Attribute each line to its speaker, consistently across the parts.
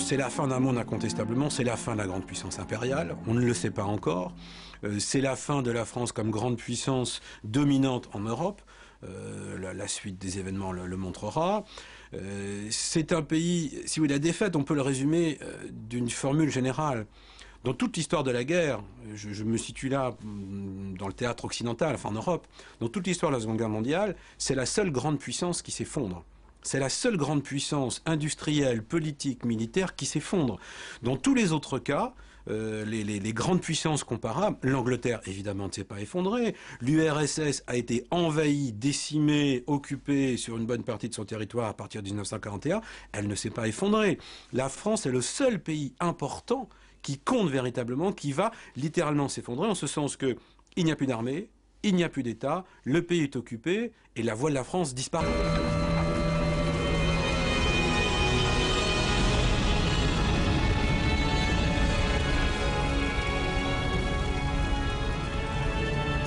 Speaker 1: C'est la fin d'un monde incontestablement, c'est la fin de la grande puissance impériale, on ne le sait pas encore. C'est la fin de la France comme grande puissance dominante en Europe. La suite des événements le montrera. C'est un pays, si vous voulez, la défaite, on peut le résumer d'une formule générale. Dans toute l'histoire de la guerre, je me situe là dans le théâtre occidental, enfin en Europe, dans toute l'histoire de la Seconde Guerre mondiale, c'est la seule grande puissance qui s'effondre. C'est la seule grande puissance industrielle, politique, militaire qui s'effondre. Dans tous les autres cas, les grandes puissances comparables, l'Angleterre évidemment ne s'est pas effondrée, l'URSS a été envahie, décimée, occupée sur une bonne partie de son territoire à partir de 1941, elle ne s'est pas effondrée. La France est le seul pays important qui compte véritablement, qui va littéralement s'effondrer, en ce sens que il n'y a plus d'armée, il n'y a plus d'État, le pays est occupé et la voix de la France disparaît.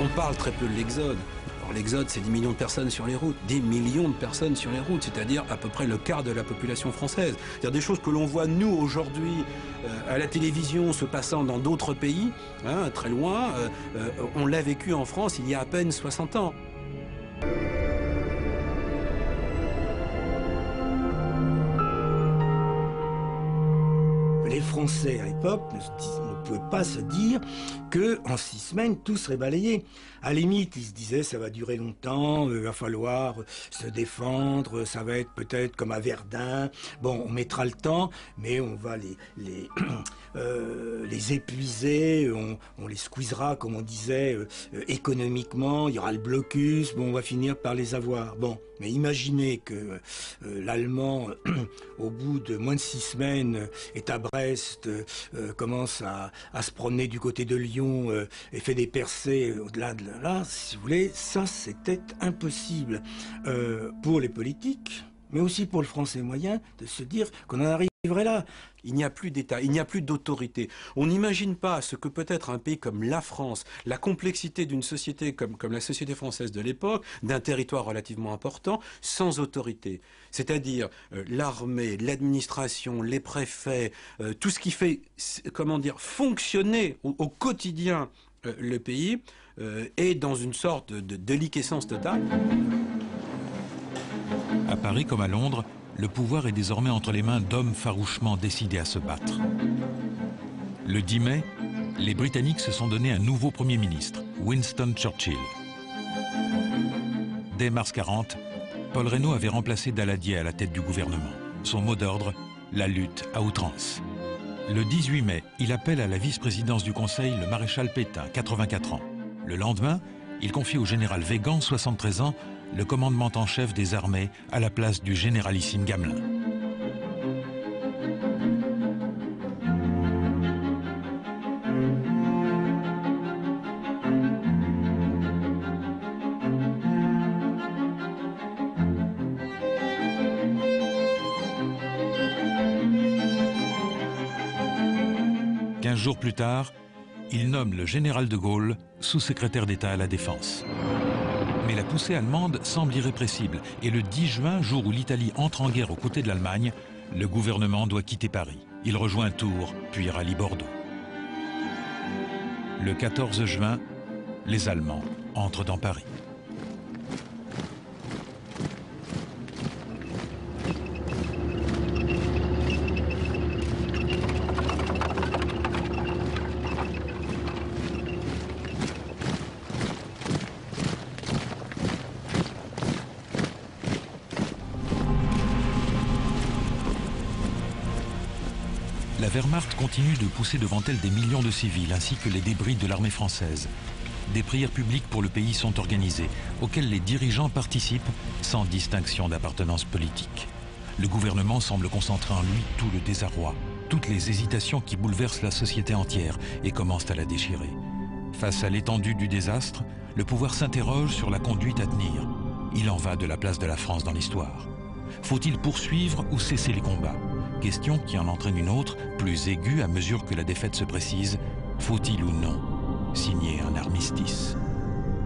Speaker 1: On parle très peu de l'exode. Alors l'exode, c'est 10 millions de personnes sur les routes. 10 millions de personnes sur les routes, c'est-à-dire à peu près le quart de la population française. C'est-à-dire des choses que l'on voit, nous, aujourd'hui, à la télévision, se passant dans d'autres pays, hein, très loin. On l'a vécu en France il y a à peine 60 ans.
Speaker 2: Les Français à l'époque ne pouvaient pas se dire qu'en 6 semaines tout serait balayé. À la limite, ils se disaient ça va durer longtemps, il va falloir se défendre, ça va être peut-être comme à Verdun. Bon, on mettra le temps, mais on va les épuiser, on les squeezera, comme on disait, économiquement, il y aura le blocus, bon, on va finir par les avoir. Bon, mais imaginez que l'Allemand, au bout de moins de 6 semaines, est à Brest, commence à se promener du côté de Lyon et fait des percées au-delà de là, si vous voulez, ça c'était impossible pour les politiques, mais aussi pour le Français moyen, de se dire qu'on en arriverait là.
Speaker 1: Il n'y a plus d'État, il n'y a plus d'autorité. On n'imagine pas ce que peut être un pays comme la France, la complexité d'une société comme la société française de l'époque, d'un territoire relativement important, sans autorité. C'est-à-dire l'armée, l'administration, les préfets, tout ce qui fait, comment dire, fonctionner au quotidien le pays est dans une sorte de déliquescence totale.
Speaker 3: À Paris comme à Londres, le pouvoir est désormais entre les mains d'hommes farouchement décidés à se battre. Le 10 mai, les Britanniques se sont donné un nouveau Premier ministre, Winston Churchill. Dès mars 40, Paul Reynaud avait remplacé Daladier à la tête du gouvernement. Son mot d'ordre, la lutte à outrance. Le 18 mai, il appelle à la vice-présidence du Conseil le maréchal Pétain, 84 ans. Le lendemain, il confie au général Weygand, 73 ans, le commandement en chef des armées à la place du généralissime Gamelin. Quinze jours plus tard, il nomme le général de Gaulle sous-secrétaire d'État à la Défense. Mais la poussée allemande semble irrépressible et le 10 juin, jour où l'Italie entre en guerre aux côtés de l'Allemagne, le gouvernement doit quitter Paris. Il rejoint Tours, puis rallie Bordeaux. Le 14 juin, les Allemands entrent dans Paris. La Wehrmacht continue de pousser devant elle des millions de civils ainsi que les débris de l'armée française. Des prières publiques pour le pays sont organisées, auxquelles les dirigeants participent sans distinction d'appartenance politique. Le gouvernement semble concentrer en lui tout le désarroi, toutes les hésitations qui bouleversent la société entière et commencent à la déchirer. Face à l'étendue du désastre, le pouvoir s'interroge sur la conduite à tenir. Il en va de la place de la France dans l'histoire. Faut-il poursuivre ou cesser les combats? Question qui en entraîne une autre, plus aiguë à mesure que la défaite se précise. Faut-il ou non signer un armistice?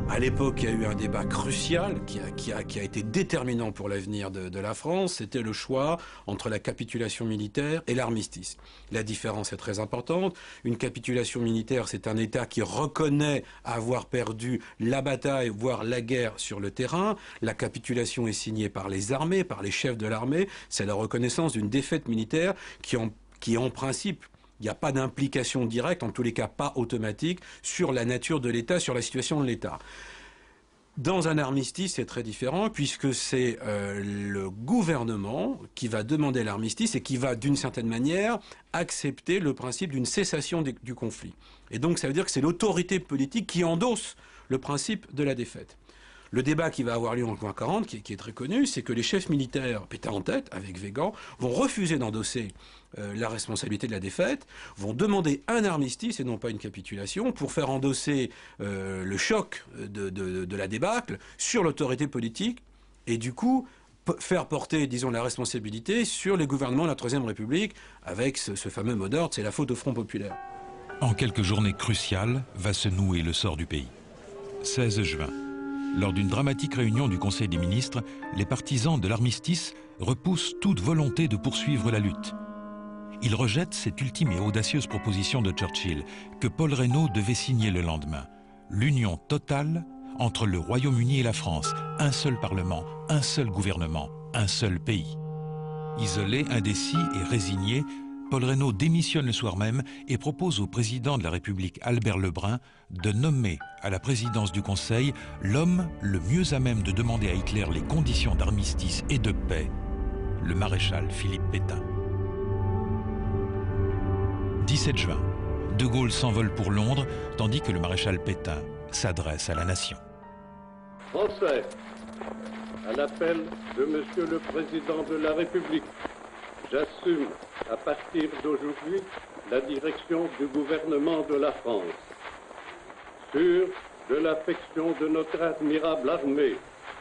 Speaker 1: À l'époque, il y a eu un débat crucial qui a été déterminant pour l'avenir de la France. C'était le choix entre la capitulation militaire et l'armistice. La différence est très importante. Une capitulation militaire, c'est un État qui reconnaît avoir perdu la bataille, voire la guerre sur le terrain. La capitulation est signée par les armées, par les chefs de l'armée. C'est la reconnaissance d'une défaite militaire qui en principe, il n'y a pas d'implication directe, en tous les cas pas automatique, sur la nature de l'État, sur la situation de l'État. Dans un armistice, c'est très différent, puisque c'est le gouvernement qui va demander l'armistice et qui va, d'une certaine manière, accepter le principe d'une cessation du conflit. Et donc, ça veut dire que c'est l'autorité politique qui endosse le principe de la défaite. Le débat qui va avoir lieu en juin 40, qui est très connu, c'est que les chefs militaires, Pétain en tête, avec Weygand, vont refuser d'endosser la responsabilité de la défaite, vont demander un armistice et non pas une capitulation pour faire endosser le choc de la débâcle sur l'autorité politique et du coup faire porter, disons, la responsabilité sur les gouvernements de la Troisième République avec ce fameux mot d'ordre, c'est la faute au Front populaire.
Speaker 3: En quelques journées cruciales va se nouer le sort du pays. 16 juin. Lors d'une dramatique réunion du Conseil des ministres, les partisans de l'armistice repoussent toute volonté de poursuivre la lutte. Ils rejettent cette ultime et audacieuse proposition de Churchill que Paul Reynaud devait signer le lendemain. L'union totale entre le Royaume-Uni et la France, un seul Parlement, un seul gouvernement, un seul pays. Isolé, indécis et résigné, Paul Reynaud démissionne le soir même et propose au président de la République Albert Lebrun de nommer à la présidence du Conseil l'homme le mieux à même de demander à Hitler les conditions d'armistice et de paix, le maréchal Philippe Pétain. 17 juin, De Gaulle s'envole pour Londres, tandis que le maréchal Pétain s'adresse à la nation.
Speaker 4: Français, à l'appel de Monsieur le Président de la République, j'assume à partir d'aujourd'hui la direction du gouvernement de la France. Sûr de l'affection de notre admirable armée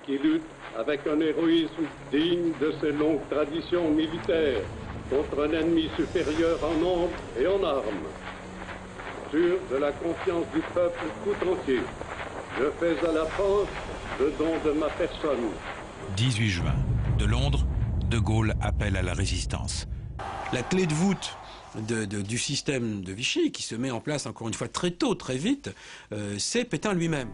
Speaker 4: qui lutte avec un héroïsme digne de ses longues traditions militaires contre un ennemi supérieur en nombre et en armes. Sûr de la confiance du peuple tout entier, je fais à la France le don de ma personne.
Speaker 3: 18 juin, de Londres, De Gaulle appelle à la résistance.
Speaker 1: La clé de voûte du système de Vichy, qui se met en place encore une fois très tôt, très vite, c'est Pétain lui-même.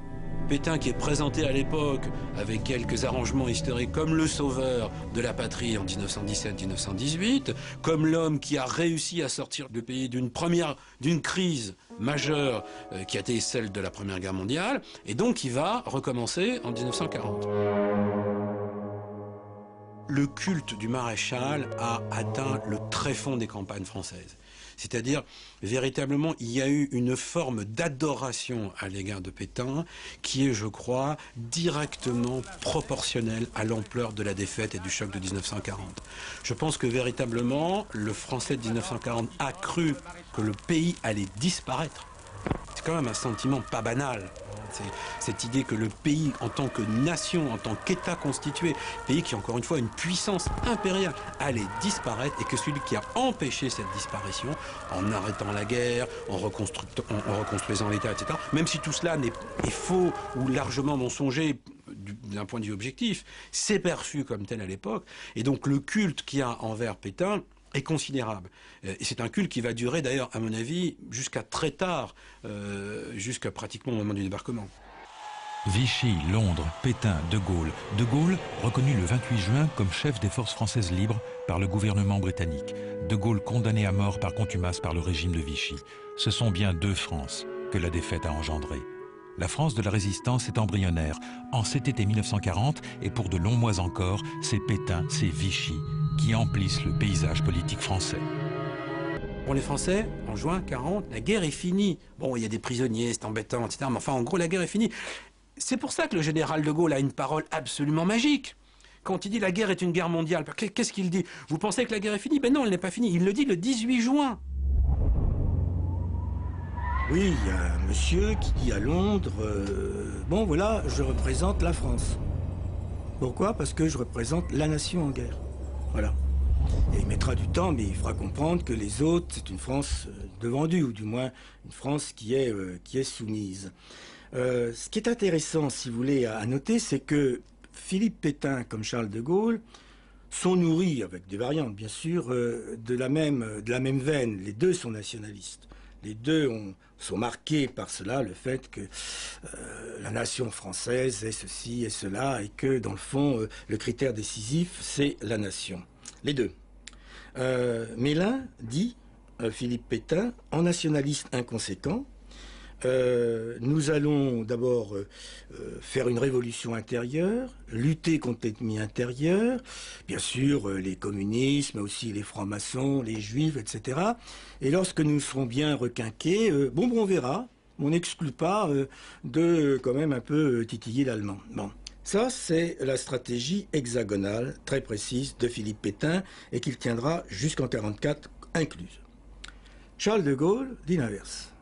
Speaker 1: Pétain qui est présenté à l'époque avec quelques arrangements historiques comme le sauveur de la patrie en 1917-1918, comme l'homme qui a réussi à sortir le pays d'une crise majeure qui a été celle de la Première Guerre mondiale, et donc qui va recommencer en 1940. Le culte du maréchal a atteint le tréfonds des campagnes françaises. C'est-à-dire, véritablement, il y a eu une forme d'adoration à l'égard de Pétain qui est, je crois, directement proportionnelle à l'ampleur de la défaite et du choc de 1940. Je pense que, véritablement, le Français de 1940 a cru que le pays allait disparaître. C'est quand même un sentiment pas banal. C'est cette idée que le pays, en tant que nation, en tant qu'État constitué, pays qui, encore une fois, une puissance impériale, allait disparaître et que celui qui a empêché cette disparition, en arrêtant la guerre, en reconstruisant l'État, etc., même si tout cela est faux ou largement mensonger d'un point de vue objectif, c'est perçu comme tel à l'époque. Et donc le culte qu'il y a envers Pétain est considérable. Et c'est un culte qui va durer d'ailleurs, à mon avis, jusqu'à très tard, jusqu'à pratiquement au moment du débarquement.
Speaker 3: Vichy, Londres, Pétain, De Gaulle. De Gaulle, reconnu le 28 juin comme chef des forces françaises libres par le gouvernement britannique. De Gaulle condamné à mort par contumace par le régime de Vichy. Ce sont bien deux Frances que la défaite a engendrées. La France de la résistance est embryonnaire. En cet été 1940, et pour de longs mois encore, c'est Pétain, c'est Vichy qui emplissent le paysage politique français.
Speaker 1: Pour les Français, en juin 40, la guerre est finie. Bon, il y a des prisonniers, c'est embêtant, etc. Mais enfin, en gros, la guerre est finie. C'est pour ça que le général de Gaulle a une parole absolument magique. Quand il dit la guerre est une guerre mondiale, qu'est-ce qu'il dit? Vous pensez que la guerre est finie? Ben non, elle n'est pas finie. Il le dit le 18 juin.
Speaker 2: Oui, il y a un monsieur qui dit à Londres, bon voilà, je représente la France. Pourquoi? Parce que je représente la nation en guerre. Voilà. Et il mettra du temps, mais il fera comprendre que les autres, c'est une France de vendue, ou du moins une France qui est soumise. Ce qui est intéressant, si vous voulez, à noter, c'est que Philippe Pétain, comme Charles de Gaulle, sont nourris, avec des variantes bien sûr, de la même veine. Les deux sont nationalistes. Les deux sont marqués par cela, le fait que la nation française est ceci et cela, et que, dans le fond, le critère décisif, c'est la nation. Les deux. Mais l'un dit, Philippe Pétain, en nationaliste inconséquent, nous allons d'abord faire une révolution intérieure, lutter contre l'ennemi intérieur, bien sûr les communistes, mais aussi les francs-maçons, les juifs, etc. Et lorsque nous serons bien requinqués, on verra, on n'exclut pas de quand même un peu titiller l'allemand. Bon. Ça, c'est la stratégie hexagonale très précise de Philippe Pétain et qu'il tiendra jusqu'en 1944 incluse. Charles de Gaulle dit l'inverse.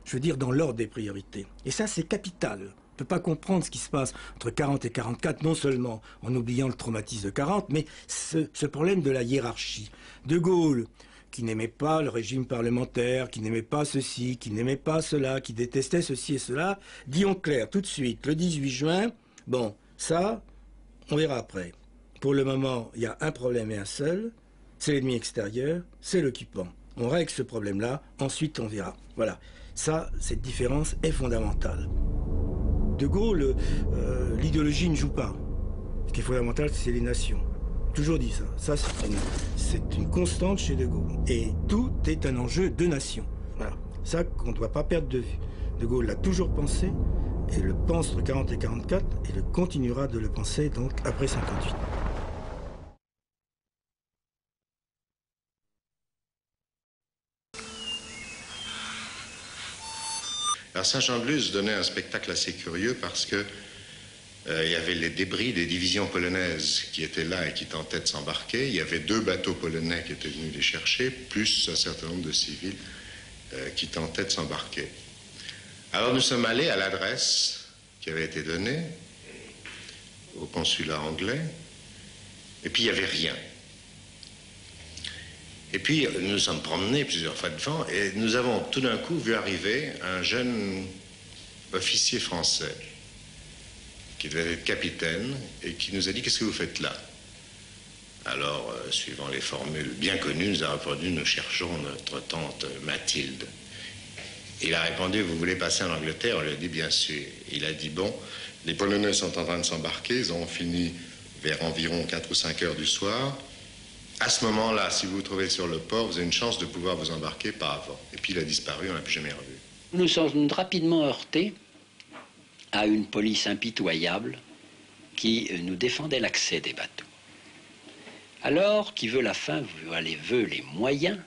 Speaker 2: Je veux dire dans l'ordre des priorités. Et ça, c'est capital. On ne peut pas comprendre ce qui se passe entre 40 et 44, non seulement en oubliant le traumatisme de 40, mais ce problème de la hiérarchie. De Gaulle, qui n'aimait pas le régime parlementaire, qui n'aimait pas ceci, qui n'aimait pas cela, qui détestait ceci et cela, dit en clair tout de suite, le 18 juin, bon, ça, on verra après. Pour le moment, il y a un problème et un seul, c'est l'ennemi extérieur, c'est l'occupant. On règle ce problème-là, ensuite on verra. Voilà. Ça, cette différence est fondamentale. De Gaulle, l'idéologie ne joue pas. Ce qui est fondamental, c'est les nations. Toujours dit ça. Ça, c'est une constante chez De Gaulle. Et tout est un enjeu de nation. Voilà. Ça qu'on ne doit pas perdre de vue. De Gaulle l'a toujours pensé, et le pense entre 40 et 44, et le continuera de le penser donc après 58.
Speaker 5: Alors Saint-Jean-de-Luz donnait un spectacle assez curieux parce que il y avait les débris des divisions polonaises qui étaient là et qui tentaient de s'embarquer. Il y avait 2 bateaux polonais qui étaient venus les chercher, plus un certain nombre de civils qui tentaient de s'embarquer. Alors nous sommes allés à l'adresse qui avait été donnée au consulat anglais, et puis il n'y avait rien. Et puis, nous nous sommes promenés plusieurs fois devant et nous avons tout d'un coup vu arriver un jeune officier français qui devait être capitaine et qui nous a dit « Qu'est-ce que vous faites là ?» Alors, suivant les formules bien connues, nous avons répondu « Nous cherchons notre tante Mathilde ». Il a répondu « Vous voulez passer en Angleterre ?» On lui a dit « Bien sûr ». Il a dit « Bon, les Polonais sont en train de s'embarquer, ils ont fini vers environ 4 ou 5 heures du soir. À ce moment-là, si vous vous trouvez sur le port, vous avez une chance de pouvoir vous embarquer par avant. » Et puis il a disparu, on ne l'a plus jamais revu.
Speaker 6: Nous sommes rapidement heurtés à une police impitoyable qui nous défendait l'accès des bateaux. Alors, qui veut la fin, veut les moyens.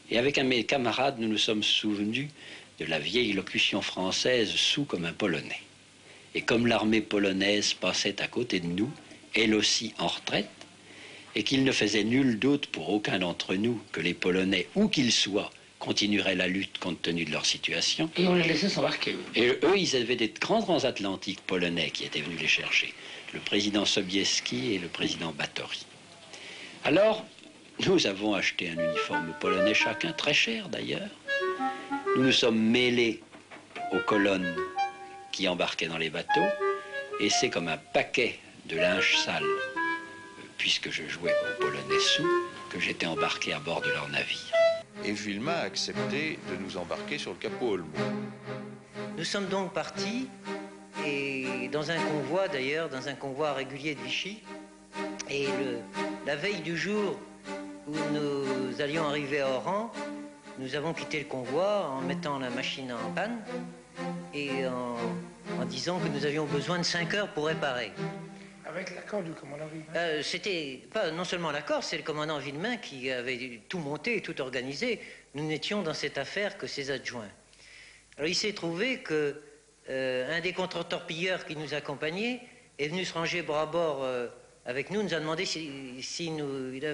Speaker 6: Et avec un de mes camarades, nous nous sommes souvenus de la vieille locution française « sous comme un Polonais ». Et comme l'armée polonaise passait à côté de nous, elle aussi en retraite, et qu'il ne faisait nul doute pour aucun d'entre nous que les Polonais, où qu'ils soient, continueraient la lutte compte tenu de leur situation.
Speaker 7: Et on les laissait s'embarquer.
Speaker 6: Et eux, ils avaient des grands transatlantiques polonais qui étaient venus les chercher. Le président Sobieski et le président Batory. Alors, nous avons acheté un uniforme polonais chacun, très cher d'ailleurs. Nous nous sommes mêlés aux colonnes qui embarquaient dans les bateaux, et c'est comme un paquet de linge sale, puisque je jouais aux Polonais sous, que j'étais embarqué à bord de leur navire.
Speaker 8: Et Villemain a accepté de nous embarquer sur le Capot Olmo.
Speaker 9: Nous sommes donc partis, et dans un convoi d'ailleurs, dans un convoi régulier de Vichy, et la veille du jour où nous allions arriver à Oran, nous avons quitté le convoi en mettant la machine en panne et en disant que nous avions besoin de 5 heures pour réparer.
Speaker 7: Avec l'accord du commandant Villemain.
Speaker 9: C'était pas non seulement l'accord, c'est le commandant Villemain qui avait tout monté et tout organisé. Nous n'étions dans cette affaire que ses adjoints. Alors il s'est trouvé que un des contre-torpilleurs qui nous accompagnait est venu se ranger bras à bord avec nous, nous a demandé si nous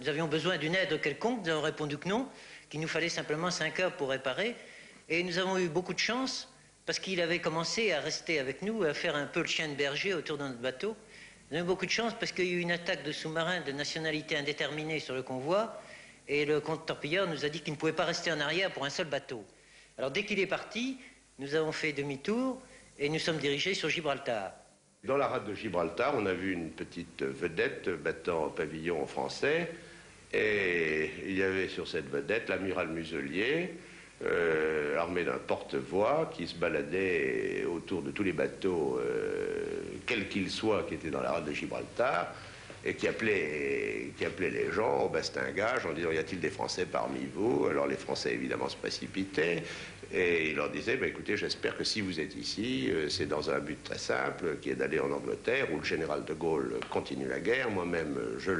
Speaker 9: avions besoin d'une aide quelconque. Nous avons répondu que non, qu'il nous fallait simplement 5 heures pour réparer. Et nous avons eu beaucoup de chance, parce qu'il avait commencé à rester avec nous, à faire un peu le chien de berger autour de notre bateau. Nous avons eu beaucoup de chance parce qu'il y a eu une attaque de sous-marins de nationalité indéterminée sur le convoi, et le contre-torpilleur nous a dit qu'il ne pouvait pas rester en arrière pour un seul bateau. Alors dès qu'il est parti, nous avons fait demi-tour et nous sommes dirigés sur Gibraltar.
Speaker 5: Dans la rade de Gibraltar, on a vu une petite vedette battant pavillon français. Et il y avait sur cette vedette l'amiral Muselier, armé d'un porte-voix, qui se baladait autour de tous les bateaux, quels qu'ils soient, qui étaient dans la rade de Gibraltar, et qui appelait les gens au bastingage en disant « Y a-t-il des Français parmi vous ?» Alors les Français, évidemment, se précipitaient, et il leur disait « Écoutez, j'espère que si vous êtes ici, c'est dans un but très simple, qui est d'aller en Angleterre, où le général de Gaulle continue la guerre. Moi-même, je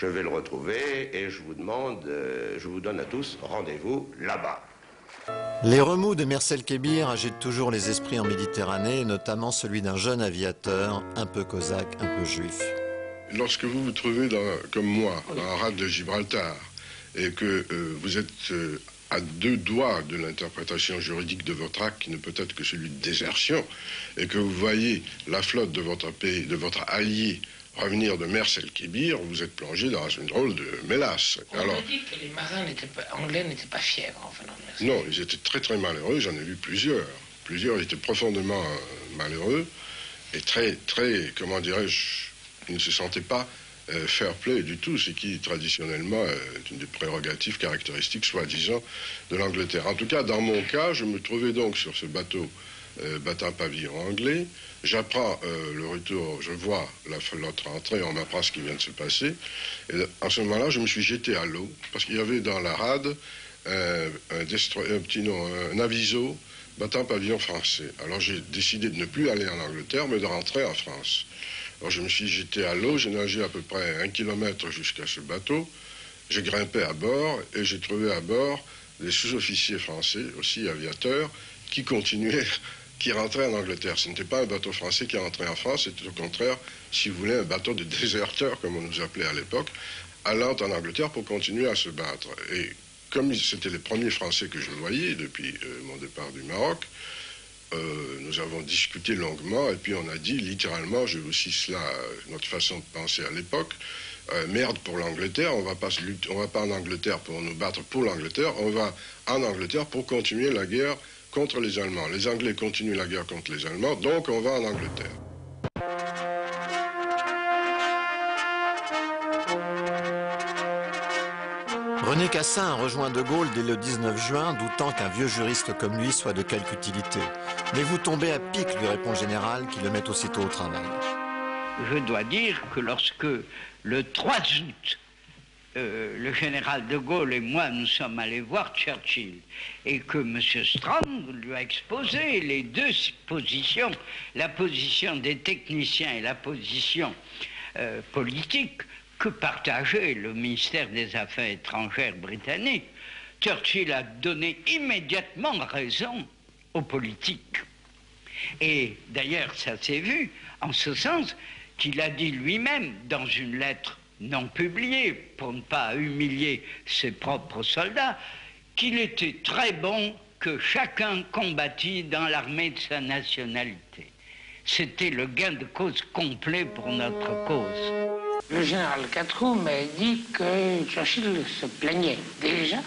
Speaker 5: vais le retrouver, et je vous donne à tous rendez-vous là-bas. »
Speaker 10: Les remous de Mersel Kébir agitent toujours les esprits en Méditerranée, notamment celui d'un jeune aviateur, un peu cosaque, un peu juif.
Speaker 11: Lorsque vous vous trouvez, comme moi, dans la rade de Gibraltar, et que vous êtes à deux doigts de l'interprétation juridique de votre acte, qui ne peut être que celui de désertion, et que vous voyez la flotte de votre pays, de votre allié, revenir de Mersel Kébir, vous êtes plongé dans une drôle de mélasse.
Speaker 7: On a dit que les marins anglais n'étaient pas fiers en venant de Mersel.
Speaker 11: Non, ils étaient très très malheureux, j'en ai vu plusieurs. Plusieurs étaient profondément malheureux, et très, très, comment dirais-je, ils ne se sentaient pas fair play du tout, ce qui traditionnellement est une des prérogatives caractéristiques, soi-disant, de l'Angleterre. En tout cas, dans mon cas, je me trouvais donc sur ce bateau battant pavillon anglais. J'apprends le retour, je vois la flotte rentrer, on m'apprend ce qui vient de se passer. Et en ce moment-là, je me suis jeté à l'eau, parce qu'il y avait dans la rade un aviso battant pavillon français. Alors j'ai décidé de ne plus aller en Angleterre, mais de rentrer en France. Alors je me suis jeté à l'eau, j'ai nagé à peu près 1 kilomètre jusqu'à ce bateau. J'ai grimpé à bord et j'ai trouvé à bord des sous-officiers français, aussi aviateurs, qui continuaient, qui rentraient en Angleterre. Ce n'était pas un bateau français qui rentrait en France, c'était au contraire, si vous voulez, un bateau de déserteurs, comme on nous appelait à l'époque, allant en Angleterre pour continuer à se battre. Et comme c'était les premiers Français que je voyais depuis mon départ du Maroc, nous avons discuté longuement et puis on a dit littéralement, j'ai aussi cela, notre façon de penser à l'époque, merde pour l'Angleterre, on va pas en Angleterre pour nous battre pour l'Angleterre, on va en Angleterre pour continuer la guerre contre les Allemands. Les Anglais continuent la guerre contre les Allemands, donc on va en Angleterre.
Speaker 10: René Cassin a rejoint De Gaulle dès le 19 juin, doutant qu'un vieux juriste comme lui soit de quelque utilité. Mais vous tombez à pic, lui répond le général, qui le met aussitôt au travail.
Speaker 12: Je dois dire que lorsque, le 3 août, le général de Gaulle et moi, nous sommes allés voir Churchill, et que M. Strand lui a exposé les deux positions, la position des techniciens et la position politique, que partageait le ministère des Affaires étrangères britannique, Churchill a donné immédiatement raison aux politiques. Et d'ailleurs, ça s'est vu en ce sens qu'il a dit lui-même dans une lettre non publiée, pour ne pas humilier ses propres soldats, qu'il était très bon que chacun combattît dans l'armée de sa nationalité. C'était le gain de cause complet pour notre cause.
Speaker 7: Le général Catroux m'a dit que Churchill se plaignait déjà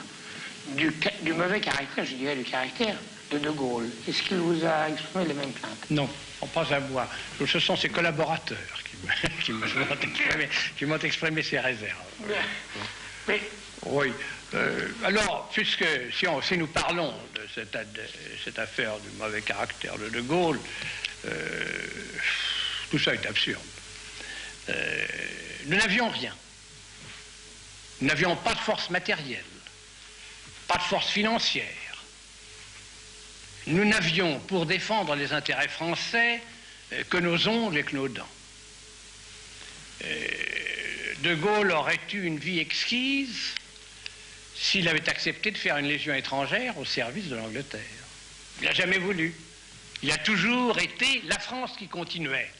Speaker 7: du mauvais caractère, je dirais du caractère de Gaulle. Est-ce qu'il vous a exprimé les mêmes plaintes?
Speaker 13: Non, pas à moi. Ce sont ses collaborateurs qui m'ont exprimé ses réserves.
Speaker 7: Mais...
Speaker 13: Oui. Alors, puisque si nous parlons de cette affaire du mauvais caractère de Gaulle, tout ça est absurde. Nous n'avions rien. Nous n'avions pas de force matérielle, pas de force financière. Nous n'avions pour défendre les intérêts français que nos ongles et que nos dents. De Gaulle aurait eu une vie exquise s'il avait accepté de faire une légion étrangère au service de l'Angleterre. Il n'a jamais voulu. Il a toujours été la France qui continuait.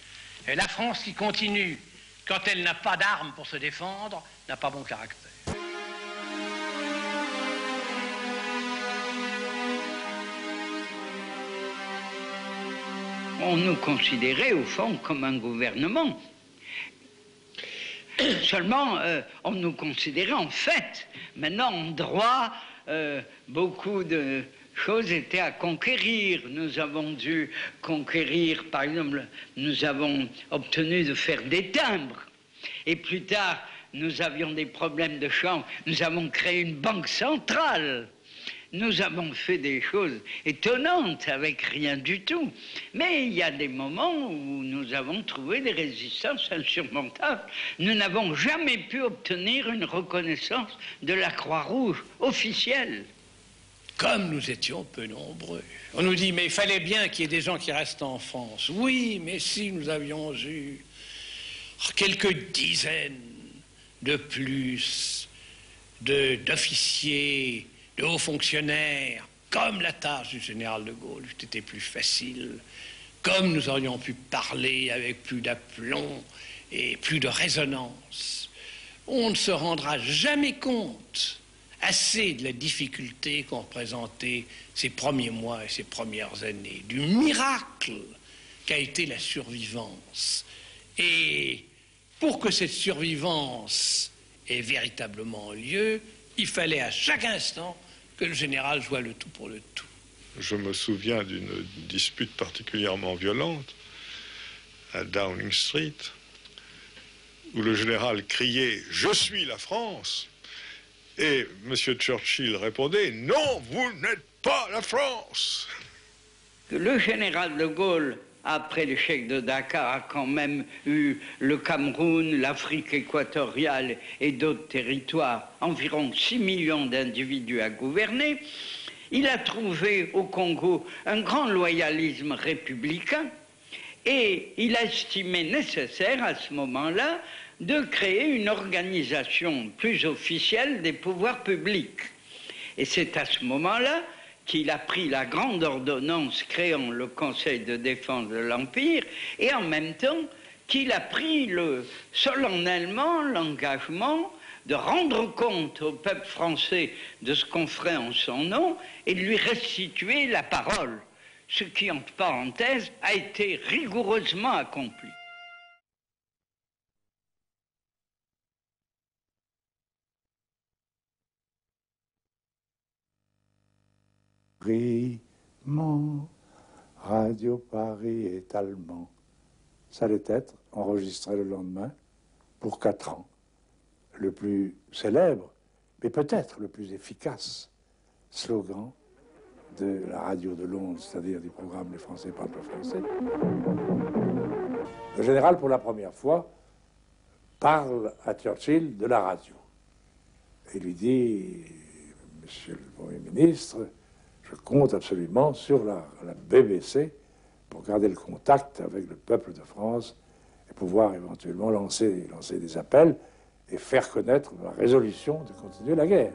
Speaker 13: Et la France qui continue, quand elle n'a pas d'armes pour se défendre, n'a pas bon caractère.
Speaker 12: On nous considérait au fond comme un gouvernement. Seulement, on nous considérait en fait, maintenant en droit, beaucoup de chose était à conquérir. Nous avons dû conquérir, par exemple, nous avons obtenu de faire des timbres. Et plus tard, nous avions des problèmes de change. Nous avons créé une banque centrale. Nous avons fait des choses étonnantes avec rien du tout. Mais il y a des moments où nous avons trouvé des résistances insurmontables. Nous n'avons jamais pu obtenir une reconnaissance de la Croix-Rouge officielle.
Speaker 13: Comme nous étions peu nombreux. On nous dit, mais il fallait bien qu'il y ait des gens qui restent en France. Oui, mais si nous avions eu quelques dizaines de plus d'officiers, de hauts fonctionnaires, comme la tâche du général de Gaulle, c'était plus facile, comme nous aurions pu parler avec plus d'aplomb et plus de résonance. On ne se rendra jamais compte assez de la difficulté qu'ont représenté ces premiers mois et ces premières années, du miracle qu'a été la survivance. Et pour que cette survivance ait véritablement lieu, il fallait à chaque instant que le général joue le tout pour le tout.
Speaker 14: Je me souviens d'une dispute particulièrement violente à Downing Street, où le général criait « Je suis la France !» et M. Churchill répondait « Non, vous n'êtes pas la France !»
Speaker 12: Le général de Gaulle, après l'échec de Dakar, a quand même eu le Cameroun, l'Afrique équatoriale et d'autres territoires, environ 6 millions d'individus à gouverner. Il a trouvé au Congo un grand loyalisme républicain et il a estimé nécessaire à ce moment-là de créer une organisation plus officielle des pouvoirs publics. Et c'est à ce moment-là qu'il a pris la grande ordonnance créant le Conseil de défense de l'Empire et en même temps qu'il a pris solennellement l'engagement de rendre compte au peuple français de ce qu'on ferait en son nom et de lui restituer la parole, ce qui, entre parenthèses, a été rigoureusement accompli.
Speaker 15: Mon Radio Paris est allemand. Ça allait être enregistré le lendemain pour 4 ans. Le plus célèbre, mais peut-être le plus efficace slogan de la radio de Londres, c'est-à-dire du programme Les Français parlent pas français. Le général, pour la première fois, parle à Churchill de la radio. Et lui dit, Monsieur le Premier ministre, je compte absolument sur la BBC pour garder le contact avec le peuple de France et pouvoir éventuellement lancer des appels et faire connaître la résolution de continuer la guerre.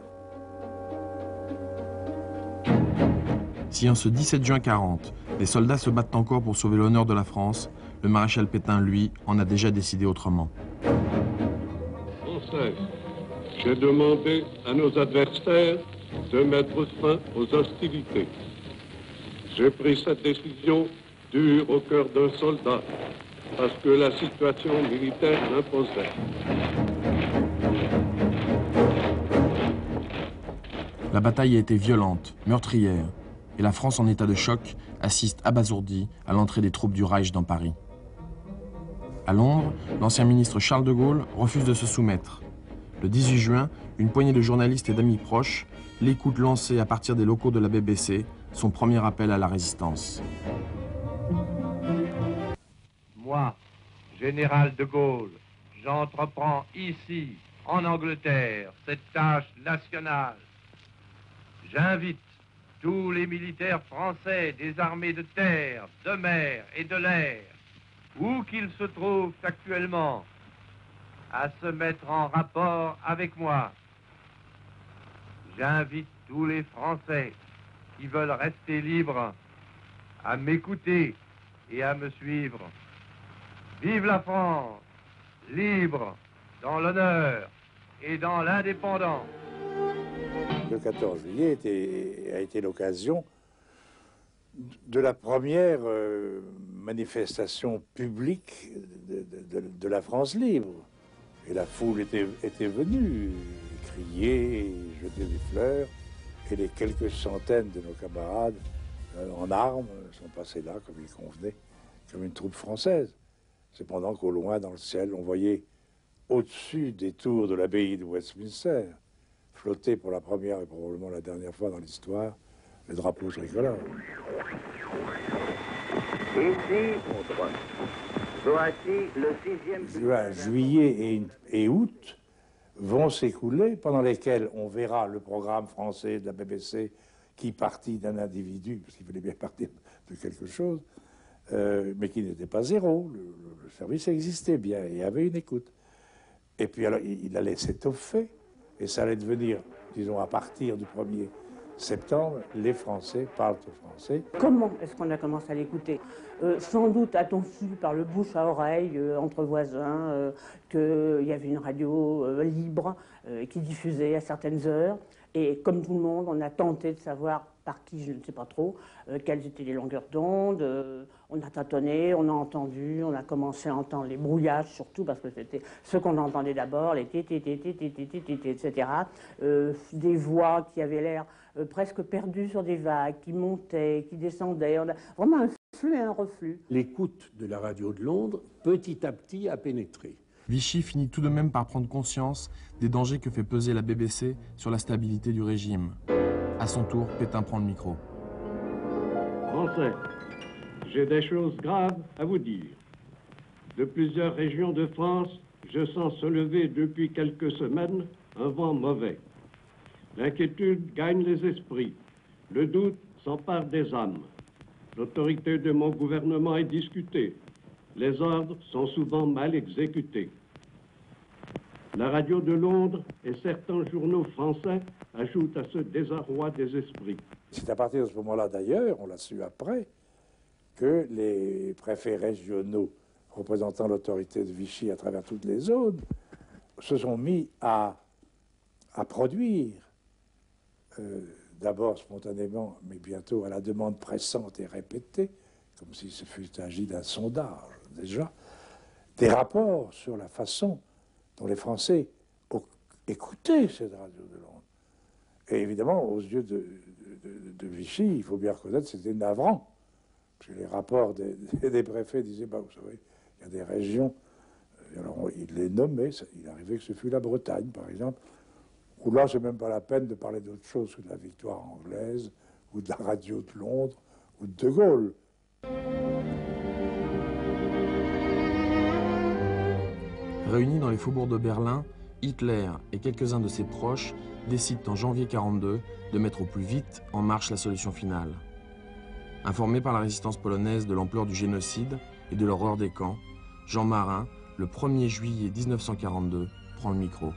Speaker 16: Si en ce 17 juin 40, les soldats se battent encore pour sauver l'honneur de la France, le maréchal Pétain, lui, en a déjà décidé autrement.
Speaker 4: Français, j'ai demandé à nos adversaires de mettre fin aux hostilités. J'ai pris cette décision dure au cœur d'un soldat, parce que la situation militaire l'imposait.
Speaker 16: La bataille a été violente, meurtrière, et la France en état de choc assiste abasourdie à l'entrée des troupes du Reich dans Paris. À Londres, l'ancien ministre Charles de Gaulle refuse de se soumettre. Le 18 juin, une poignée de journalistes et d'amis proches l'écoutent lancer à partir des locaux de la BBC son premier appel à la résistance.
Speaker 17: Moi, général de Gaulle, j'entreprends ici, en Angleterre, cette tâche nationale. J'invite tous les militaires français des armées de terre, de mer et de l'air, où qu'ils se trouvent actuellement, à se mettre en rapport avec moi. J'invite tous les Français qui veulent rester libres à m'écouter et à me suivre. Vive la France, libre dans l'honneur et dans l'indépendance.
Speaker 15: Le 14 juillet a été l'occasion de la première manifestation publique de la France libre. Et la foule était venue crier, jeter des fleurs. Et les quelques centaines de nos camarades en armes sont passés là comme il convenait, comme une troupe française. Cependant qu'au loin, dans le ciel, on voyait au-dessus des tours de l'abbaye de Westminster flotter pour la première et probablement la dernière fois dans l'histoire le drapeau tricolore.
Speaker 18: Ici, voici le 6e...
Speaker 15: Juin, juillet et août vont s'écouler, pendant lesquels on verra le programme français de la BBC qui partit d'un individu, parce qu'il fallait bien partir de quelque chose, mais qui n'était pas zéro. Le service existait bien et avait une écoute. Et puis alors, il allait s'étoffer, et ça allait devenir, disons, à partir du 1er septembre, les Français parlent au français.
Speaker 19: Comment est-ce qu'on a commencé à l'écouter? Sans doute a-t-on su par le bouche à oreille, entre voisins, qu'il y avait une radio libre qui diffusait à certaines heures. Et comme tout le monde, on a tenté de savoir par qui, je ne sais pas trop, quelles étaient les longueurs d'onde. On a tâtonné, on a entendu, on a commencé à entendre les brouillages surtout, parce que c'était ce qu'on entendait d'abord, les etc. Des voix qui avaient l'air presque perdues sur des vagues, qui montaient, qui descendaient. On a vraiment un flux et un reflux.
Speaker 20: L'écoute de la radio de Londres, petit à petit, a pénétré.
Speaker 16: Vichy finit tout de même par prendre conscience des dangers que fait peser la BBC sur la stabilité du régime. À son tour, Pétain prend le micro.
Speaker 4: Français, j'ai des choses graves à vous dire. De plusieurs régions de France, je sens se lever depuis quelques semaines un vent mauvais. L'inquiétude gagne les esprits. Le doute s'empare des âmes. L'autorité de mon gouvernement est discutée. Les ordres sont souvent mal exécutés. La radio de Londres et certains journaux français ajoutent à ce désarroi des esprits.
Speaker 15: C'est à partir de ce moment-là, d'ailleurs, on l'a su après, que les préfets régionaux représentant l'autorité de Vichy à travers toutes les zones se sont mis à produire, d'abord spontanément, mais bientôt à la demande pressante et répétée, comme s'il se fût agi d'un sondage déjà, des rapports sur la façon dont les Français écoutaient cette radio de Londres. Et évidemment, aux yeux de Vichy, il faut bien reconnaître, c'était navrant. Parce que les rapports des préfets disaient, bah, vous savez, il y a des régions, alors il les nommait, il arrivait que ce fût la Bretagne, par exemple, où là, c'est même pas la peine de parler d'autre chose que de la victoire anglaise, ou de la radio de Londres, ou de Gaulle.
Speaker 16: Réunis dans les faubourgs de Berlin, Hitler et quelques-uns de ses proches décident en janvier 1942 de mettre au plus vite en marche la solution finale. Informé par la résistance polonaise de l'ampleur du génocide et de l'horreur des camps, Jean Marin, le 1er juillet 1942, prend le micro.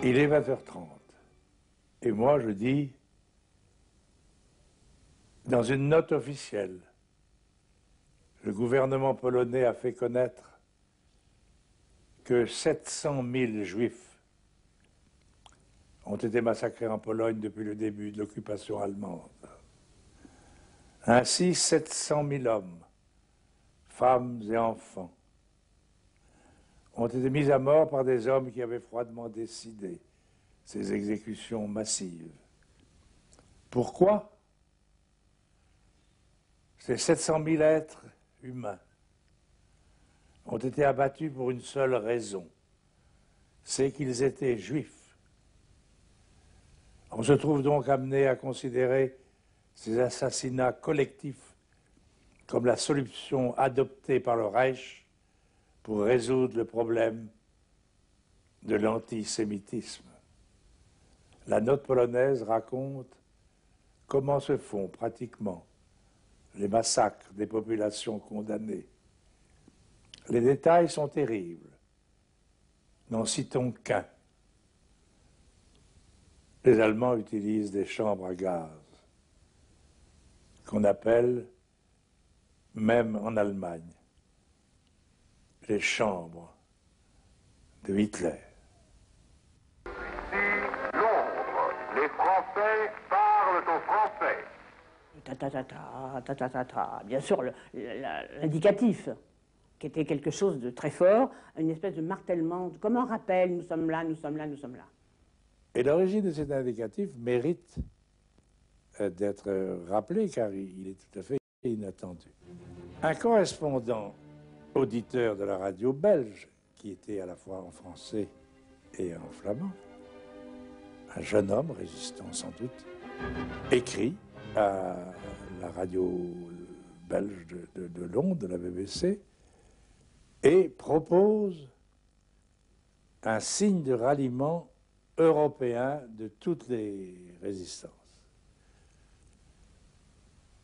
Speaker 15: Il est 20h30. Et moi, je dis, dans une note officielle, le gouvernement polonais a fait connaître que 700 000 Juifs ont été massacrés en Pologne depuis le début de l'occupation allemande. Ainsi, 700 000 hommes, femmes et enfants ont été mis à mort par des hommes qui avaient froidement décidé ces exécutions massives. Pourquoi? Ces 700 000 êtres humains ont été abattus pour une seule raison, c'est qu'ils étaient juifs. On se trouve donc amené à considérer ces assassinats collectifs comme la solution adoptée par le Reich pour résoudre le problème de l'antisémitisme. La note polonaise raconte comment se font pratiquement les massacres des populations condamnées. Les détails sont terribles. N'en citons qu'un. Les Allemands utilisent des chambres à gaz, qu'on appelle, même en Allemagne, les chambres de Hitler.
Speaker 18: Londres, les Français parlent aux Français.
Speaker 19: Bien sûr, l'indicatif. qui était quelque chose de très fort, une espèce de martèlement, comme un rappel, nous sommes là, nous sommes là, nous sommes là.
Speaker 15: Et l'origine de cet indicatif mérite d'être rappelé, car il est tout à fait inattendu. Un correspondant auditeur de la radio belge, qui était à la fois en français et en flamand, un jeune homme, résistant sans doute, écrit à la radio belge de Londres, de la BBC, et propose un signe de ralliement européen de toutes les résistances.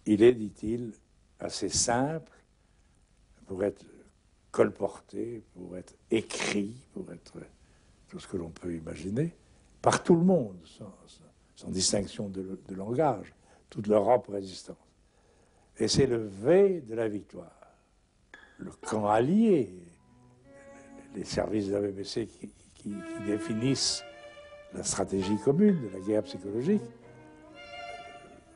Speaker 15: Il est, dit-il, assez simple pour être colporté, pour être écrit, pour être tout ce que l'on peut imaginer, par tout le monde, sans distinction de langage, toute l'Europe résistante. Et c'est le V de la victoire. Le camp allié, les services de la BBC qui définissent la stratégie commune de la guerre psychologique,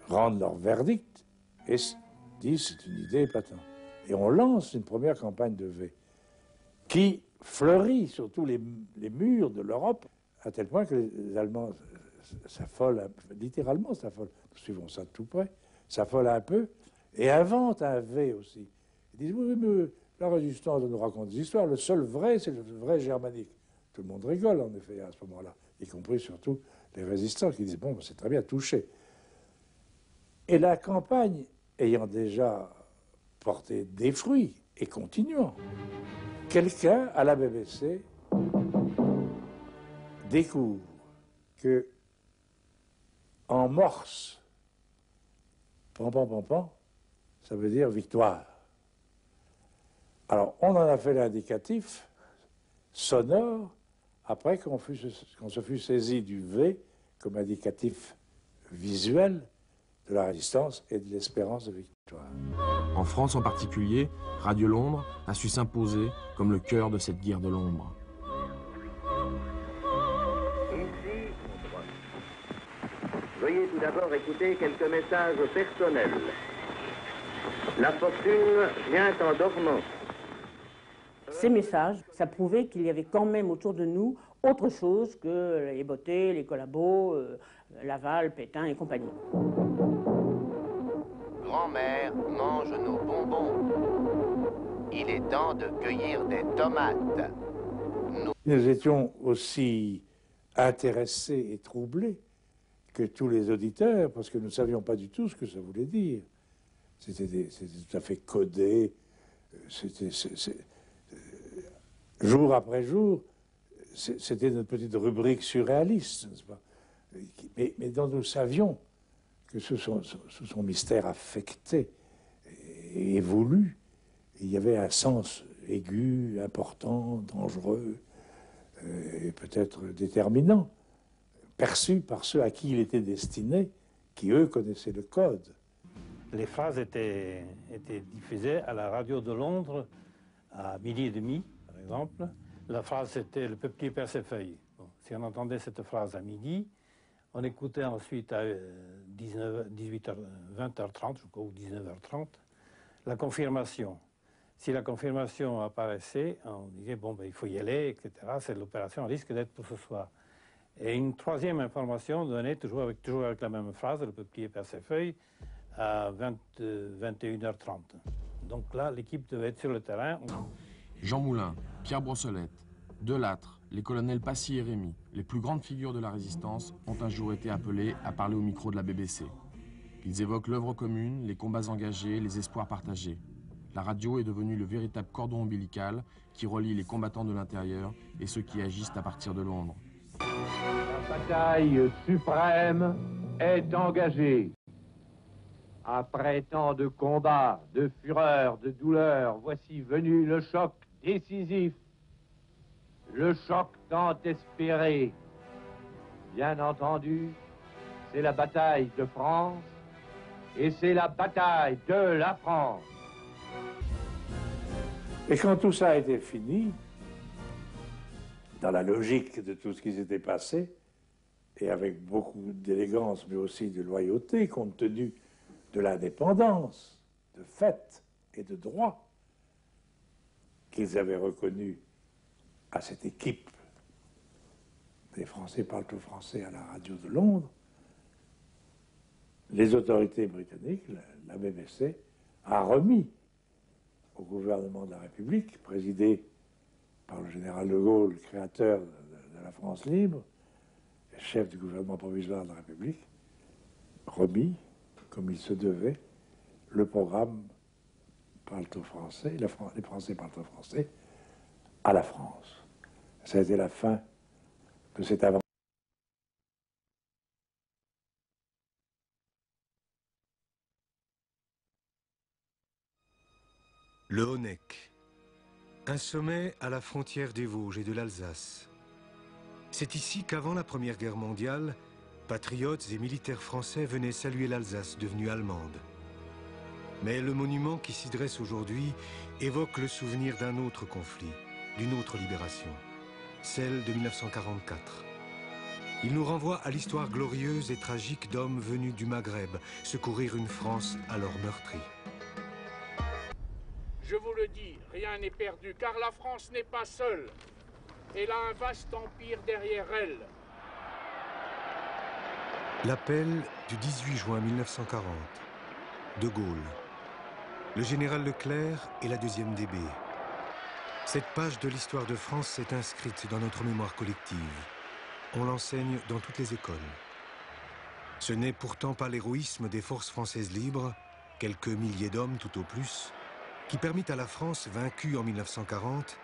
Speaker 15: rendent leur verdict et disent c'est une idée épatante. Et on lance une première campagne de V qui fleurit sur tous les murs de l'Europe, à tel point que les Allemands s'affolent, littéralement s'affolent, nous suivons ça de tout près, s'affolent un peu et inventent un V aussi. Ils disent oui, mais la résistance nous raconte des histoires, le seul vrai, c'est le vrai germanique. Tout le monde rigole en effet à ce moment-là, y compris surtout les résistants qui disent bon, c'est très bien touché. Et la campagne ayant déjà porté des fruits et continuant, quelqu'un à la BBC découvre que en morse, pam pam pam pam, ça veut dire victoire. Alors on en a fait l'indicatif sonore après qu'on se fut saisi du V comme indicatif visuel de la résistance et de l'espérance de victoire.
Speaker 16: En France en particulier, Radio Londres a su s'imposer comme le cœur de cette guerre de l'ombre.
Speaker 18: Ici, veuillez tout d'abord écouter quelques messages personnels. La fortune vient en dormant.
Speaker 19: Ces messages, ça prouvait qu'il y avait quand même autour de nous autre chose que les Botté, les Collabos, Laval, Pétain et compagnie.
Speaker 18: Grand-mère mange nos bonbons. Il est temps de cueillir des tomates.
Speaker 15: Nous étions aussi intéressés et troublés que tous les auditeurs, parce que nous ne savions pas du tout ce que ça voulait dire. C'était tout à fait codé. Jour après jour, c'était notre petite rubrique surréaliste, n'est-ce pas? Mais dont nous savions que sous son mystère affecté et voulu, il y avait un sens aigu, important, dangereux, et peut-être déterminant, perçu par ceux à qui il était destiné, qui eux connaissaient le code.
Speaker 21: Les phrases étaient diffusées à la radio de Londres à 12h30, par exemple. La phrase c'était « Le peuplier perd ses feuilles ». Bon, si on entendait cette phrase à midi, on écoutait ensuite à 20h30, je crois, ou 19h30, la confirmation. Si la confirmation apparaissait, on disait, bon, ben, il faut y aller, etc. C'est l'opération risque d'être pour ce soir. Et une troisième information donnée, toujours avec la même phrase, le peuplier perd ses feuilles, à 21h30. Donc là, l'équipe devait être sur le terrain.
Speaker 16: Jean Moulin, Pierre Brossolette, Delattre, les colonels Passy et Rémy, les plus grandes figures de la résistance, ont un jour été appelés à parler au micro de la BBC. Ils évoquent l'œuvre commune, les combats engagés, les espoirs partagés. La radio est devenue le véritable cordon ombilical qui relie les combattants de l'intérieur et ceux qui agissent à partir de Londres.
Speaker 17: La bataille suprême est engagée. Après tant de combats, de fureur, de douleur, voici venu le choc décisif. Le choc tant espéré. Bien entendu, c'est la bataille de France et c'est la bataille de la France.
Speaker 15: Et quand tout ça a été fini, dans la logique de tout ce qui s'était passé, et avec beaucoup d'élégance mais aussi de loyauté, compte tenu de l'indépendance, de fait et de droit, qu'ils avaient reconnu à cette équipe des Français parlent au français à la radio de Londres, les autorités britanniques, la BBC, a remis au gouvernement de la République, présidé par le général de Gaulle, créateur de la France libre, chef du gouvernement provisoire de la République, remis, comme il se devait, le programme parle au français, les Français parlent au français, à la France. Ça a été la fin de cette aventure.
Speaker 3: Le Honeck, un sommet à la frontière des Vosges et de l'Alsace. C'est ici qu'avant la Première Guerre mondiale, patriotes et militaires français venaient saluer l'Alsace devenue allemande. Mais le monument qui s'y dresse aujourd'hui évoque le souvenir d'un autre conflit, d'une autre libération, celle de 1944. Il nous renvoie à l'histoire glorieuse et tragique d'hommes venus du Maghreb secourir une France alors meurtrie.
Speaker 22: Je vous le dis, rien n'est perdu, car la France n'est pas seule. Elle a un vaste empire derrière elle.
Speaker 3: L'appel du 18 juin 1940. De Gaulle. Le général Leclerc et la 2e DB. Cette page de l'histoire de France s'est inscrite dans notre mémoire collective. On l'enseigne dans toutes les écoles. Ce n'est pourtant pas l'héroïsme des forces françaises libres, quelques milliers d'hommes tout au plus, qui permit à la France, vaincue en 1940,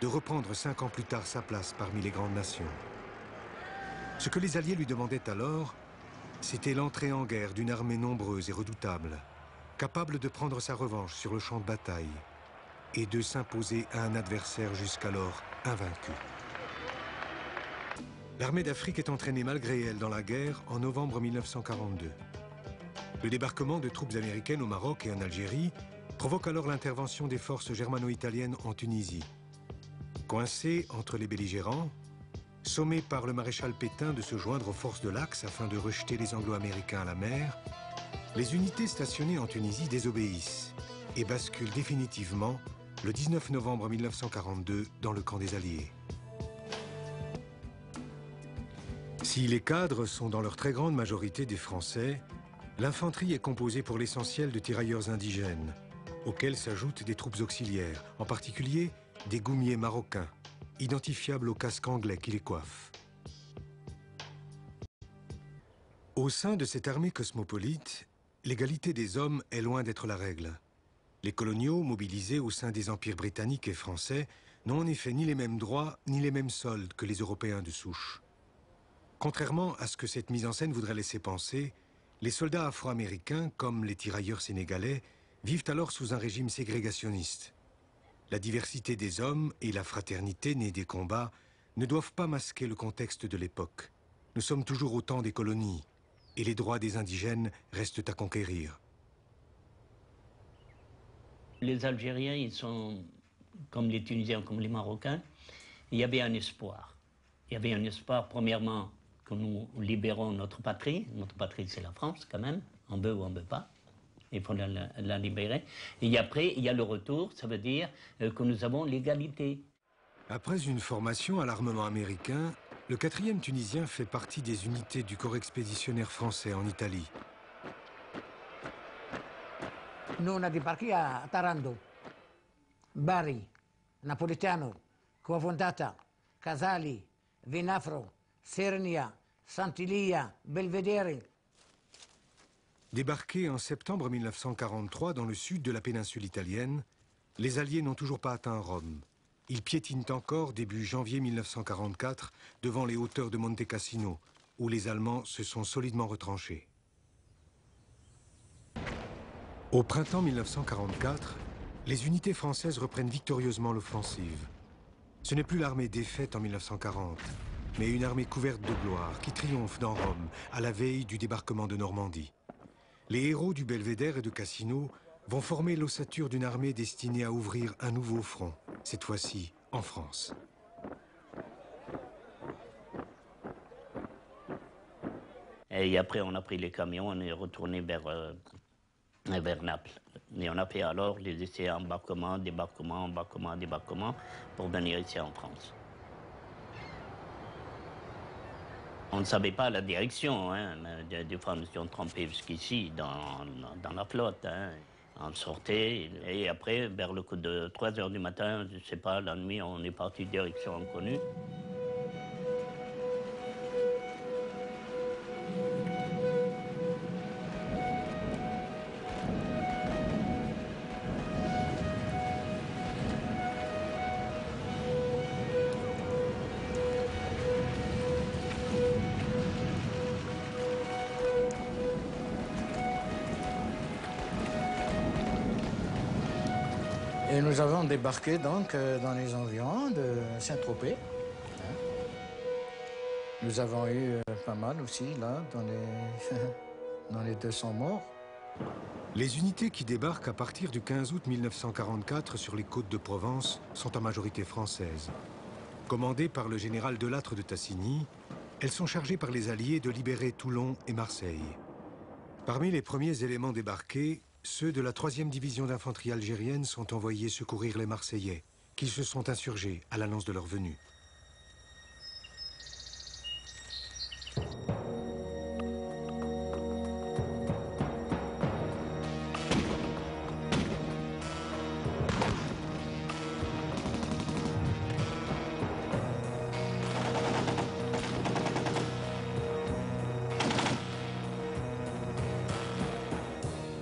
Speaker 3: de reprendre 5 ans plus tard sa place parmi les grandes nations. Ce que les Alliés lui demandaient alors, c'était l'entrée en guerre d'une armée nombreuse et redoutable, capable de prendre sa revanche sur le champ de bataille et de s'imposer à un adversaire jusqu'alors invaincu. L'armée d'Afrique est entraînée malgré elle dans la guerre en novembre 1942. Le débarquement de troupes américaines au Maroc et en Algérie provoque alors l'intervention des forces germano-italiennes en Tunisie. Coincés entre les belligérants, sommés par le maréchal Pétain de se joindre aux forces de l'Axe afin de rejeter les Anglo-Américains à la mer, les unités stationnées en Tunisie désobéissent et basculent définitivement le 19 novembre 1942 dans le camp des Alliés. Si les cadres sont dans leur très grande majorité des Français, l'infanterie est composée pour l'essentiel de tirailleurs indigènes, auxquels s'ajoutent des troupes auxiliaires, en particulier des goumiers marocains, identifiables au casque anglais qui les coiffe. Au sein de cette armée cosmopolite, l'égalité des hommes est loin d'être la règle. Les coloniaux, mobilisés au sein des empires britanniques et français, n'ont en effet ni les mêmes droits ni les mêmes soldes que les Européens de souche. Contrairement à ce que cette mise en scène voudrait laisser penser, les soldats afro-américains, comme les tirailleurs sénégalais, vivent alors sous un régime ségrégationniste. La diversité des hommes et la fraternité née des combats ne doivent pas masquer le contexte de l'époque. Nous sommes toujours au temps des colonies, et les droits des indigènes restent à conquérir.
Speaker 23: Les Algériens, ils sont comme les Tunisiens, comme les Marocains. Il y avait un espoir. Il y avait un espoir, premièrement, que nous libérons notre patrie. Notre patrie, c'est la France, quand même. On veut ou on ne veut pas. Il faut la libérer. Et après, il y a le retour. Ça veut dire que nous avons l'égalité.
Speaker 3: Après une formation à l'armement américain, le 4e tunisien fait partie des unités du corps expéditionnaire français en Italie.
Speaker 24: Nous, on a débarqué à Taranto, Bari, Napolitano, Covondata, Casali, Vinafro, Sernia, Santilia, Belvedere.
Speaker 3: Débarqués en septembre 1943 dans le sud de la péninsule italienne, les Alliés n'ont toujours pas atteint Rome. Ils piétinent encore début janvier 1944 devant les hauteurs de Monte Cassino, où les Allemands se sont solidement retranchés. Au printemps 1944, les unités françaises reprennent victorieusement l'offensive. Ce n'est plus l'armée défaite en 1940, mais une armée couverte de gloire qui triomphe dans Rome à la veille du débarquement de Normandie. Les héros du Belvédère et de Cassino vont former l'ossature d'une armée destinée à ouvrir un nouveau front, cette fois-ci en France.
Speaker 23: Et après, on a pris les camions, on est retourné vers Naples. Et on a fait alors les essais embarquement, débarquement, embarquement, débarquement pour venir ici en France. On ne savait pas la direction, hein. Des fois nous étions trempés jusqu'ici dans la flotte. Hein. On sortait et après, vers le coup de 3 h du matin, je ne sais pas, la nuit, on est parti direction inconnue.
Speaker 24: Et nous avons débarqué donc dans les environs de Saint-Tropez. Hein. Nous avons eu pas mal aussi là dans les 200 morts.
Speaker 3: Les unités qui débarquent à partir du 15 août 1944 sur les côtes de Provence sont en majorité françaises. Commandées par le général Delattre de Tassigny, elles sont chargées par les Alliés de libérer Toulon et Marseille. Parmi les premiers éléments débarqués, ceux de la 3e division d'infanterie algérienne sont envoyés secourir les Marseillais, qui se sont insurgés à l'annonce de leur venue.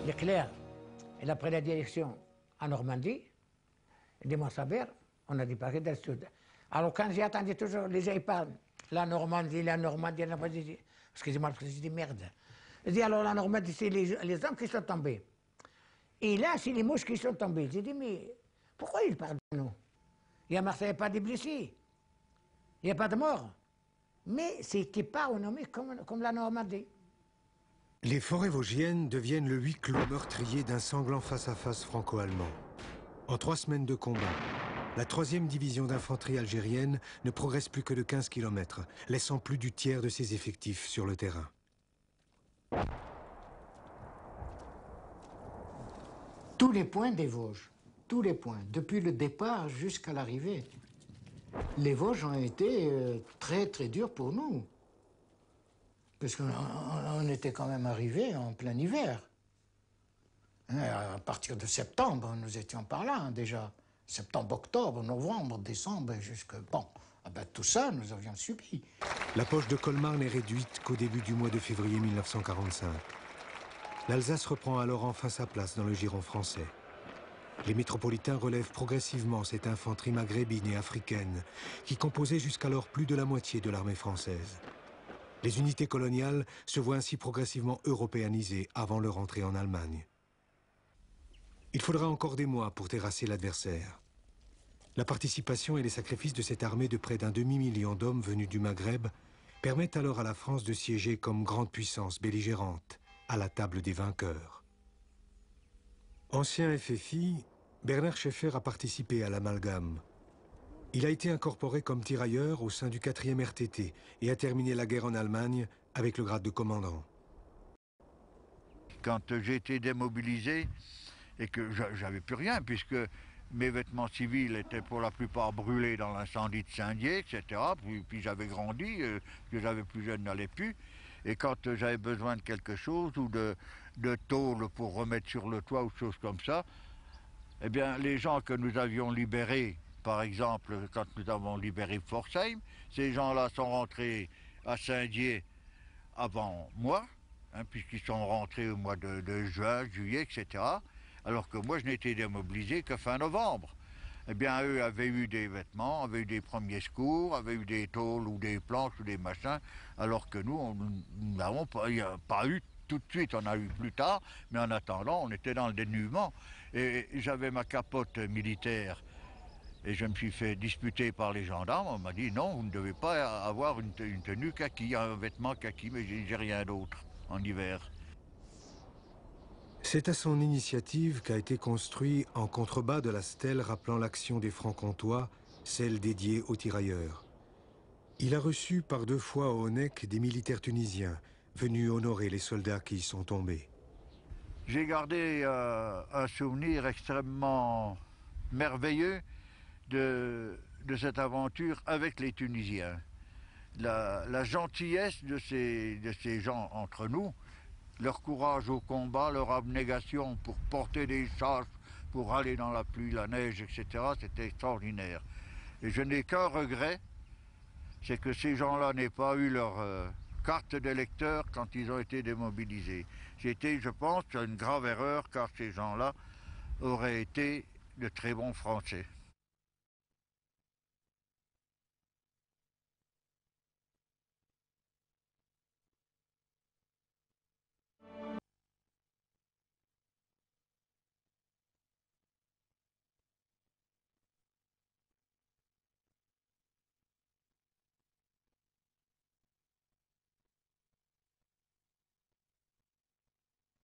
Speaker 24: Leclerc, il a pris la direction en Normandie, de Montsabert, on a débarqué dans le sud. Alors quand j'ai attendu toujours, les gens ils parlent, la Normandie, excusez-moi, je dis merde. Je dis alors la Normandie, c'est les hommes qui sont tombés. Et là, c'est les mouches qui sont tombées. J'ai dit, mais pourquoi ils parlent de nous? Et à Marseille, il n'y a pas de blessés, il n'y a pas de morts. Mais c'était pas renommé comme la Normandie.
Speaker 3: Les forêts vosgiennes deviennent le huis clos meurtrier d'un sanglant face-à-face franco-allemand. En 3 semaines de combat, la 3e division d'infanterie algérienne ne progresse plus que de 15 km, laissant plus du tiers de ses effectifs sur le terrain.
Speaker 24: Tous les points des Vosges, tous les points, depuis le départ jusqu'à l'arrivée. Les Vosges ont été très très durs pour nous. Parce qu'on était quand même arrivés en plein hiver. À partir de septembre, nous étions par là déjà. Septembre, octobre, novembre, décembre, jusque... Bon, tout ça, nous avions subi.
Speaker 3: La poche de Colmar n'est réduite qu'au début du mois de février 1945. L'Alsace reprend alors enfin sa place dans le giron français. Les métropolitains relèvent progressivement cette infanterie maghrébine et africaine, qui composait jusqu'alors plus de la moitié de l'armée française. Les unités coloniales se voient ainsi progressivement européanisées avant leur entrée en Allemagne. Il faudra encore des mois pour terrasser l'adversaire. La participation et les sacrifices de cette armée de près d'1 demi-million d'hommes venus du Maghreb permettent alors à la France de siéger comme grande puissance belligérante à la table des vainqueurs. Ancien FFI, Bernard Scheffer a participé à l'amalgame. Il a été incorporé comme tirailleur au sein du 4e RTT et a terminé la guerre en Allemagne avec le grade de commandant.
Speaker 1: Quand j'ai été démobilisé et que j'avais plus rien, puisque mes vêtements civils étaient pour la plupart brûlés dans l'incendie de Saint-Dié, etc. Puis j'avais grandi, que j'avais plus jeune n'allait plus. Et quand j'avais besoin de quelque chose, ou de tôle pour remettre sur le toit, ou choses comme ça, eh bien, les gens que nous avions libérés, par exemple, quand nous avons libéré Pforzheim, ces gens-là sont rentrés à Saint-Dié avant moi, hein, puisqu'ils sont rentrés au mois de juin, juillet, etc. Alors que moi, je n'ai été démobilisé que fin novembre. Eh bien, eux avaient eu des vêtements, avaient eu des premiers secours, avaient eu des tôles ou des planches ou des machins, alors que nous n'avons pas eu tout de suite, on a eu plus tard, mais en attendant, on était dans le dénuement. Et j'avais ma capote militaire, et je me suis fait disputer par les gendarmes. On m'a dit non, vous ne devez pas avoir une tenue kaki, un vêtement kaki, mais j'ai rien d'autre en hiver.
Speaker 3: C'est à son initiative qu'a été construit en contrebas de la stèle rappelant l'action des Francs-Comtois, celle dédiée aux tirailleurs. Il a reçu par 2 fois au Honeck des militaires tunisiens venus honorer les soldats qui y sont tombés.
Speaker 1: J'ai gardé un souvenir extrêmement merveilleux de cette aventure avec les Tunisiens. La gentillesse de ces gens entre nous, leur courage au combat, leur abnégation pour porter des charges, pour aller dans la pluie, la neige, etc., c'était extraordinaire. Et je n'ai qu'un regret, c'est que ces gens-là n'aient pas eu leur carte d'électeur quand ils ont été démobilisés. C'était, je pense, une grave erreur, car ces gens-là auraient été de très bons Français.